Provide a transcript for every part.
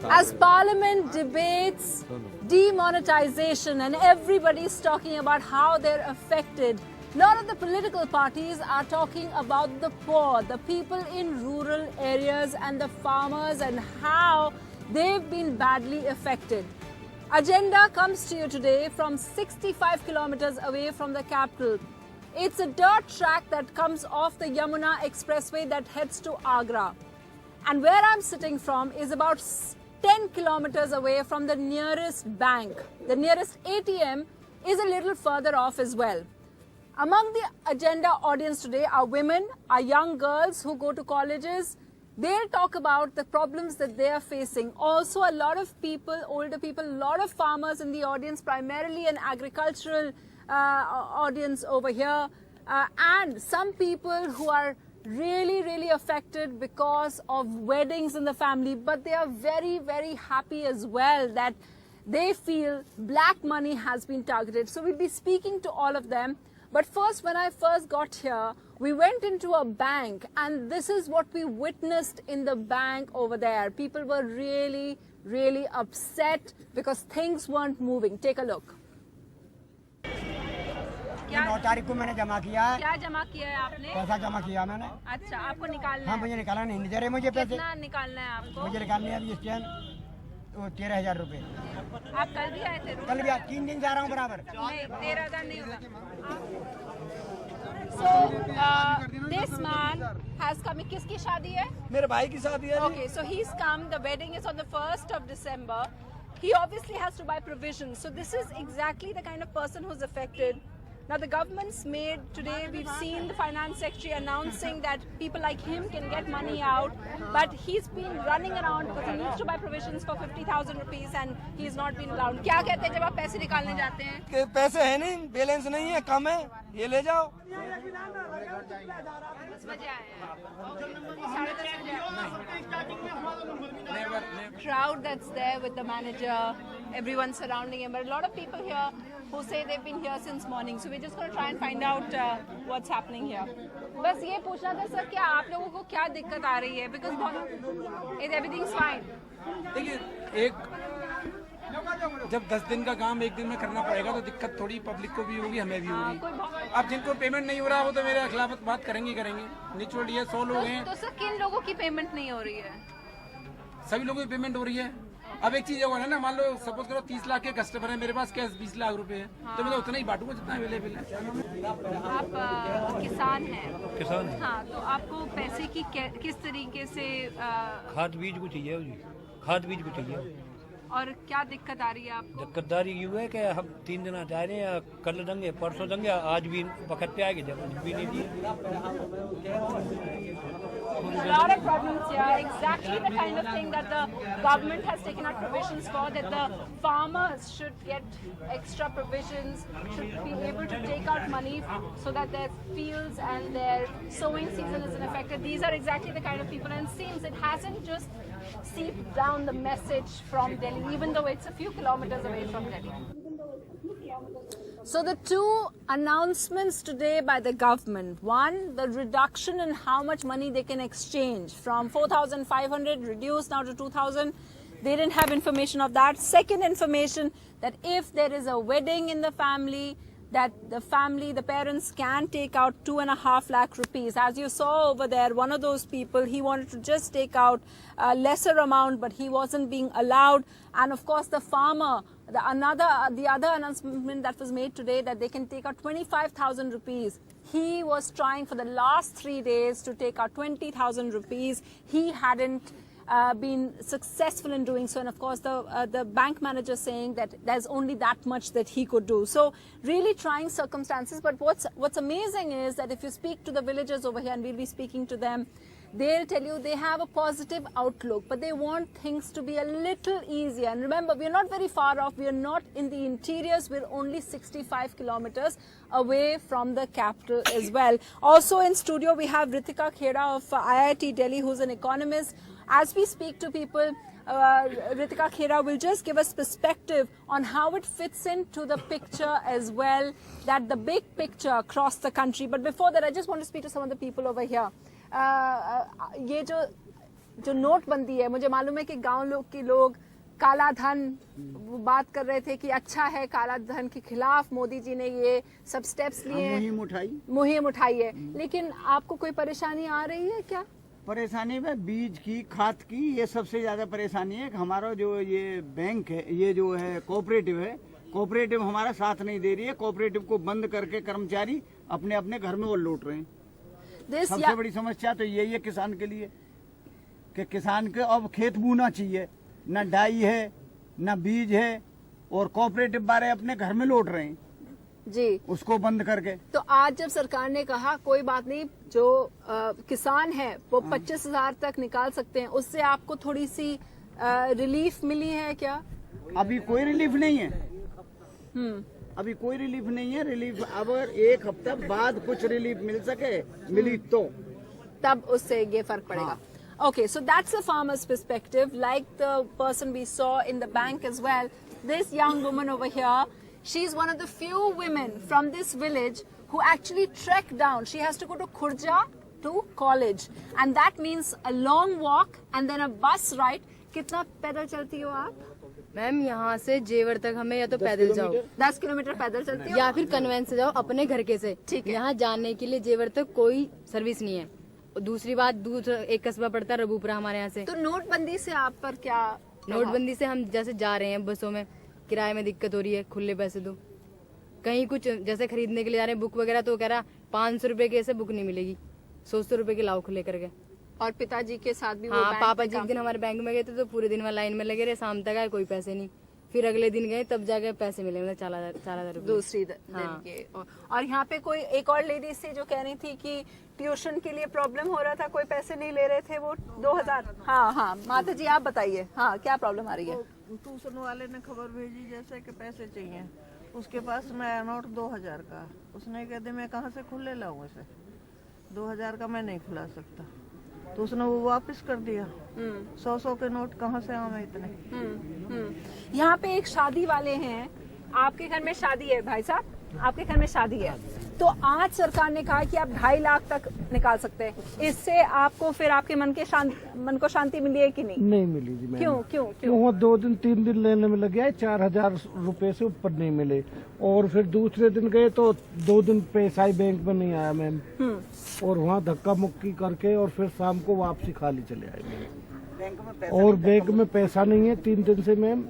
As Parliament debates demonetization and everybody's talking about how they're affected, a lot of the political parties are talking about the poor, the people in rural areas and the farmers and how they've been badly affected. Agenda comes to you today from 65 kilometers away from the capital. It's a dirt track that comes off the Yamuna Expressway that heads to Agra. And where I'm sitting from is about 10 kilometers away from the nearest bank. The nearest ATM is a little further off as well. Among the agenda audience today are women, are young girls who go to colleges. They'll talk about the problems that they are facing. Also, a lot of people, older people, a lot of farmers in the audience, primarily an agricultural audience over here, and some people who are really affected because of weddings in the family, but they are very happy as well that they feel black money has been targeted. So we'll be speaking to all of them. But first, when I first got here, we went into a bank and this is what we witnessed in the bank over there. People were really upset because things weren't moving. Take a look. 9 तारीख को मैंने जमा किया है। क्या जमा किया है आपने? पैसा जमा किया मैंने। अच्छा, आपको निकालना है? हाँ, मुझे निकालना नहीं, नहीं दे रहे मुझे पैसे। कितना निकालना है आपको? मुझे निकालने है अभी इस टाइम 13,000 रुपए। आप कल भी आए थे? कल भी 3 दिन जा रहा हूँ बराबर। नहीं, 13,000 नहीं होगा। So this man has come. किसकी शादी है? मेरे भाई की शादी है। Okay, so he's come. The wedding is on the 1st of December. He obviously has to buy provisions. So this is exactly the kind of person who's affected. Now the government's made today, we've seen the finance secretary announcing that people like him can get money out, but he's been running around because he needs to buy provisions for 50,000 rupees and he's not been allowed. क्या कहते हैं जब आप पैसे निकालने जाते हैं? कि पैसे है नहीं, बैलेंस नहीं है, कम है, ये ले जाओ। 10 बजे आए हैं। 10:30 crowd that's there with the manager, everyone surrounding him, but a lot of people here who say they've been here since morning. So we're just going to try and find out what's happening here. बस ये पूछना था sir, क्या आप लोगों को क्या दिक्कत आ रही है? Because everything's fine. देखिए, एक जब 10 दिन का काम एक दिन में करना पड़ेगा तो दिक्कत थोड़ी पब्लिक को भी होगी, हमें भी होगी। अब जिनको पेमेंट नहीं हो रहा वो तो मेरे खिलाफ बात करेंगे निचोड़ ये 100 लोग हैं। तो सर किन लोगों की पेमेंट नहीं हो रही है? सभी लोगों की पेमेंट हो रही है। अब एक चीज होगा ना, मान लो सपोज करो 30 लाख के कस्टमर है, मेरे पास कैश 20 लाख रुपए है, तो मैं तो उतना ही बांटूंगा जितना अवेलेबल है। आप किसान हैं? किसान। हाँ, तो आपको पैसे की किस तरीके से? खाद बीज को चाहिए जी, खाद बीज को चाहिए। और क्या दिक्कत आ रही है आपको? दिक्कतदारी यूँ है कि हम 3 दिन जा रहे हैं, कल देंगे परसों देंगे, आज भी वक्त पे आएगी जब भी नहीं दिए। A lot of problems here. Exactly the kind of thing that the government has taken out provisions for, that the farmers should get extra provisions, should be able to take out money so that their fields and their sowing season isn't affected. These are exactly the kind of people, and it seems it hasn't just seeped down the message from Delhi, even though it's a few kilometers away from Delhi. So the two announcements today by the government: one, the reduction in how much money they can exchange from 4,500 reduced now to 2,000. They didn't have information of that. Second information, that if there is a wedding in the family, that the parents can take out 2.5 lakh rupees. As you saw over there, one of those people, he wanted to just take out a lesser amount, but he wasn't being allowed. And of course, the farmer, the other announcement that was made today, that they can take out 25,000 rupees. He was trying for the last 3 days to take out 20,000 rupees. He hadn't been successful in doing so, and of course the bank manager saying that there's only that much that he could do. So really trying circumstances. But what's amazing is that if you speak to the villagers over here, and we'll be speaking to them, they'll tell you they have a positive outlook, but they want things to be a little easier. And remember, we're not very far off. We're not in the interiors. We're only 65 kilometers away from the capital as well. Also in studio, we have Ritika Khera of IIT Delhi, who's an economist. As we speak to people, Ritika Khera will just give us perspective on how it fits into the picture as well, that the big picture across the country. But before that, I just want to speak to some of the people over here. ये जो जो नोटबंदी है, मुझे मालूम है कि गांव के लोग काला धन, वो बात कर रहे थे कि अच्छा है काला धन के खिलाफ मोदी जी ने ये सब स्टेप्स लिए, मुहिम उठाई है, लेकिन आपको कोई परेशानी आ रही है क्या? परेशानी में बीज की, खाद की, ये सबसे ज्यादा परेशानी है। हमारा जो ये बैंक है, ये जो है कोऑपरेटिव है, कोऑपरेटिव हमारा साथ नहीं दे रही है। कोऑपरेटिव को बंद करके कर्मचारी अपने अपने घर में वो लौट रहे हैं। सबसे बड़ी समस्या तो यही है किसान के लिए कि किसान के अब खेत बोना चाहिए, न डाई है न बीज है, और कोऑपरेटिव वाले अपने घर में लौट रहे हैं जी, उसको बंद करके। तो आज जब सरकार ने कहा कोई बात नहीं, जो किसान है वो 25,000 तक निकाल सकते हैं, उससे आपको थोड़ी सी रिलीफ मिली है क्या? अभी कोई रिलीफ नहीं है। अभी कोई रिलीफ नहीं है। रिलीफ अब 1 हफ्ता बाद कुछ रिलीफ मिल सके, मिली तो तब उससे ये फर्क पड़ेगा। Okay, so that's the farmer's perspective, like the person we saw in the bank as well. This young woman over here, she's one of the few women from this village who actually trek down. She has to go to Khurja to college, and that means a long walk and then a bus ride. कितना पैदल चलती हो आप? Ma'am यहाँ से जेवर तक हमें या तो पैदल जाओ, 10 किलोमीटर पैदल चलती हो, या फिर कन्वेंस से जाओ अपने घर के से। ठीक है। यहाँ जाने के लिए जेवर तक कोई सर्विस नहीं है। दूसरी बात, दूसरा एक कस्बा पड़ता है रबूपुरा हमारे यहाँ से। तो नोटबंदी से आप पर क्या? नोटबंदी से हम जैसे जा रहे हैं बसों में, किराए में दिक्कत हो रही है, खुले पैसे दो। कहीं कुछ जैसे खरीदने के लिए जा रहे हैं बुक वगैरह, तो कह रहा 500 रुपए के ऐसे बुक नहीं मिलेगी, 100 रुपए के लाओ खुले करके। और पिताजी के साथ भी वो हाँ, बैंक पापा में जी एक दिन हमारे बैंक में गए थे तो पूरे दिन वहाँ लाइन में लगे रहे, शाम तक आए, कोई पैसे नहीं। फिर अगले दिन गए तब जाके पैसे मिले, मतलब 4,000 रुपए दूसरी दिन हाँ। के। और यहाँ पे कोई एक और लेडी थी जो कह रही थी कि ट्यूशन के लिए प्रॉब्लम हो रहा था, कोई पैसे नहीं ले रहे थे, वो 2,000। हाँ हाँ माता जी आप बताइए, हाँ क्या प्रॉब्लम आ रही है? ट्यूशन वाले ने खबर भेजी जैसे कि पैसे चाहिए, उसके पास नया नोट 2,000 का। उसने कह दिया मैं कहाँ से खुले लाऊं इसे, 2,000 का मैं नहीं खुला सकता, तो उसने वो वापस कर दिया। 100 के नोट कहाँ से आवे इतने। यहाँ पे एक शादी वाले हैं, आपके घर में शादी है भाई साहब, आपके घर में शादी है, तो आज सरकार ने कहा कि आप 2.5 लाख तक निकाल सकते हैं। इससे आपको फिर आपके मन को शांति मिली है कि नहीं? नहीं मिली जी मैम। क्यों क्यों क्यों? वो 2 दिन 3 दिन लेने में लग गया, 4,000 रुपए से ऊपर नहीं मिले, और फिर दूसरे दिन गए तो 2 दिन पैसा ही बैंक में नहीं आया मैम, और वहाँ धक्का मुक्की करके और फिर शाम को वापसी खाली चले आए मैम। और बैंक में पैसा नहीं है 3 दिन से मैम,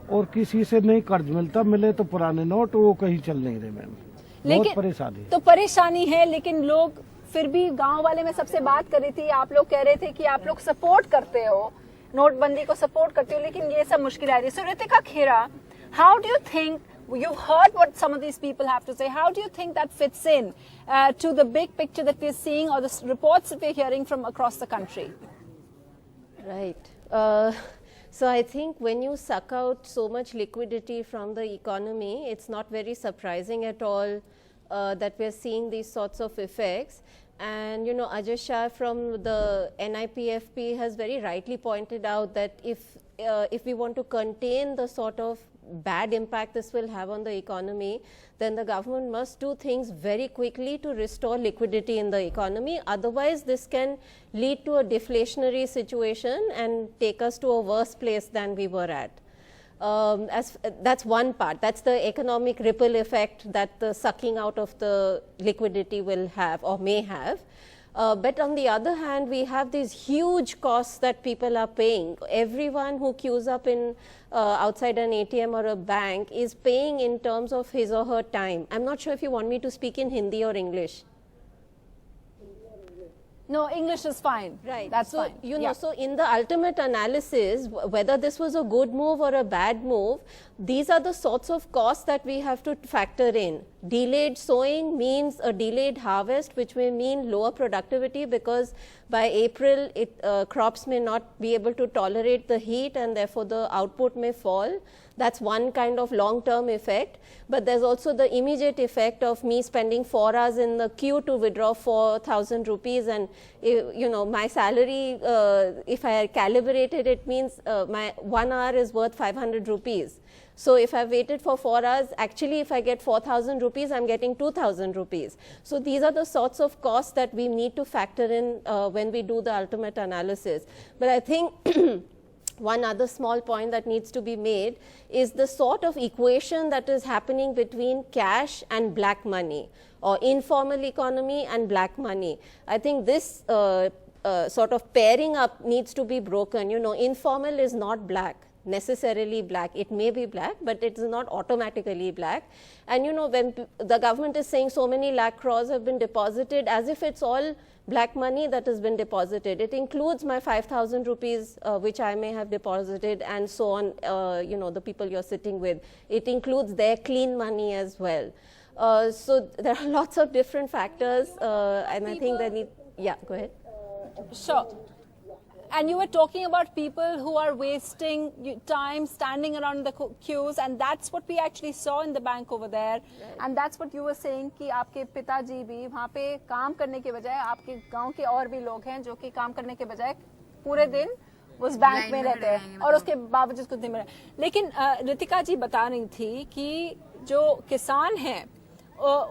और किसी से नहीं कर्ज मिलता, मिले तो पुराने नोट, वो कहीं चल नहीं रहे मैम। बहुत परेशानी। तो परेशानी है, लेकिन लोग फिर भी गांव वाले में सबसे बात कर रही थी, आप लोग कह रहे थे कि आप लोग सपोर्ट करते हो, नोटबंदी को सपोर्ट करते हो, लेकिन ये सब मुश्किल आ रही है। So Ritika Khera, how do you think, you've heard what some of these people have to say, how do you think that fits in to the big picture that we're seeing, or the reports that we're hearing from across the country? Right. So I think when you suck out so much liquidity from the economy, it's not very surprising at all that we're seeing these sorts of effects. And you know, Ajay Shah from the NIPFP has very rightly pointed out that if we want to contain the sort of bad impact this will have on the economy, then the government must do things very quickly to restore liquidity in the economy. Otherwise, this can lead to a deflationary situation and take us to a worse place than we were at. That's one part. That's the economic ripple effect that the sucking out of the liquidity will have or may have. But on the other hand, we have these huge costs that people are paying. Everyone who queues up in outside an ATM or a bank is paying in terms of his or her time. I'm not sure if you want me to speak in Hindi or English. No, English is fine. Right. That's so, fine. You know, so in the ultimate analysis, whether this was a good move or a bad move, these are the sorts of costs that we have to factor in. Delayed sowing means a delayed harvest, which may mean lower productivity because by April, crops may not be able to tolerate the heat and therefore the output may fall. That's one kind of long-term effect. But there's also the immediate effect of me spending 4 hours in the queue to withdraw 4,000 rupees, and my salary, if I calibrated it, means my 1 hour is worth 500 rupees. So if I've waited for 4 hours, actually if I get 4,000 rupees, I'm getting 2,000 rupees. So these are the sorts of costs that we need to factor in when we do the ultimate analysis. But I think one other small point that needs to be made is the sort of equation that is happening between cash and black money, or informal economy and black money. I think this sort of pairing up needs to be broken. Informal is not necessarily black. It may be black, but it is not automatically black. And when the government is saying so many lakh crores have been deposited, as if it's all black money that has been deposited. It includes my 5,000 rupees which I may have deposited, and so on, the people you're sitting with. It includes their clean money as well. So there are lots of different factors, and I think that yeah, go ahead. Sure. And you were talking about people who are wasting time standing around the queues, and that's what we actually saw in the bank over there. Right. And that's what you were saying कि आपके पिताजी भी वहाँ पे काम करने के बजाय, आपके गांव के और भी लोग हैं जो कि काम करने के बजाय पूरे दिन उस बैंक में रहते हैं और उसके बावजूद कुछ नहीं मिला। लेकिन रितिका जी बता रही थी कि जो किसान हैं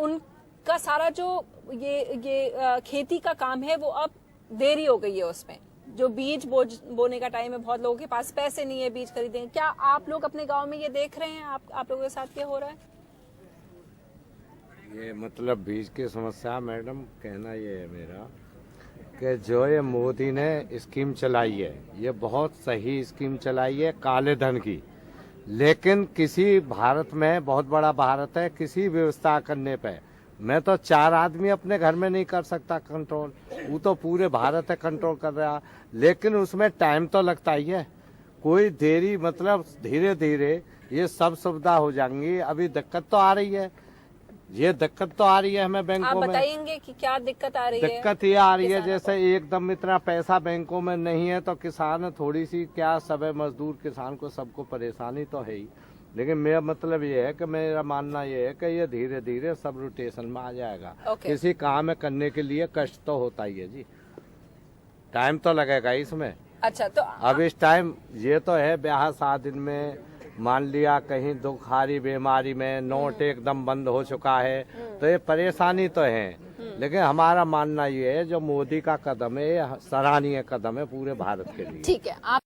उनका सारा जो ये खेती का काम है वो अब देरी हो गई है। उसमें जो बीज बोने का टाइम है, बहुत लोगों के पास पैसे नहीं है बीज खरीदेंगे। क्या आप लोग अपने गांव में ये देख रहे हैं? आप लोगों के साथ क्या हो रहा है? ये मतलब बीज की समस्या मैडम, कहना ये है मेरा कि जो ये मोदी ने स्कीम चलाई है, ये बहुत सही स्कीम चलाई है काले धन की। लेकिन किसी भारत में, बहुत बड़ा भारत है, किसी व्यवस्था करने पे मैं तो 4 आदमी अपने घर में नहीं कर सकता कंट्रोल, वो तो पूरे भारत है कंट्रोल कर रहा। लेकिन उसमें टाइम तो लगता ही है। कोई देरी मतलब धीरे धीरे ये सब सुविधा हो जाएंगी। अभी दिक्कत तो आ रही है, ये दिक्कत तो आ रही है हमें बैंकों में। आप बताएंगे कि क्या दिक्कत आ रही है? दिक्कत ये आ रही है जैसे एकदम इतना पैसा बैंकों में नहीं है तो किसान थोड़ी सी क्या, सब मजदूर किसान को सबको परेशानी तो है ही। लेकिन मेरा मतलब ये है कि मेरा मानना ये है कि ये धीरे धीरे सब रोटेशन में आ जाएगा। किसी काम में करने के लिए कष्ट तो होता ही है जी, टाइम तो लगेगा इसमें। अच्छा, तो अब इस टाइम ये तो है ब्याह शादी में, मान लिया कहीं दुखारी बीमारी में नोट एकदम बंद हो चुका है तो ये परेशानी तो है। लेकिन हमारा मानना ये है जो मोदी का कदम है, सराहनीय कदम है पूरे भारत के लिए। ठीक है। आप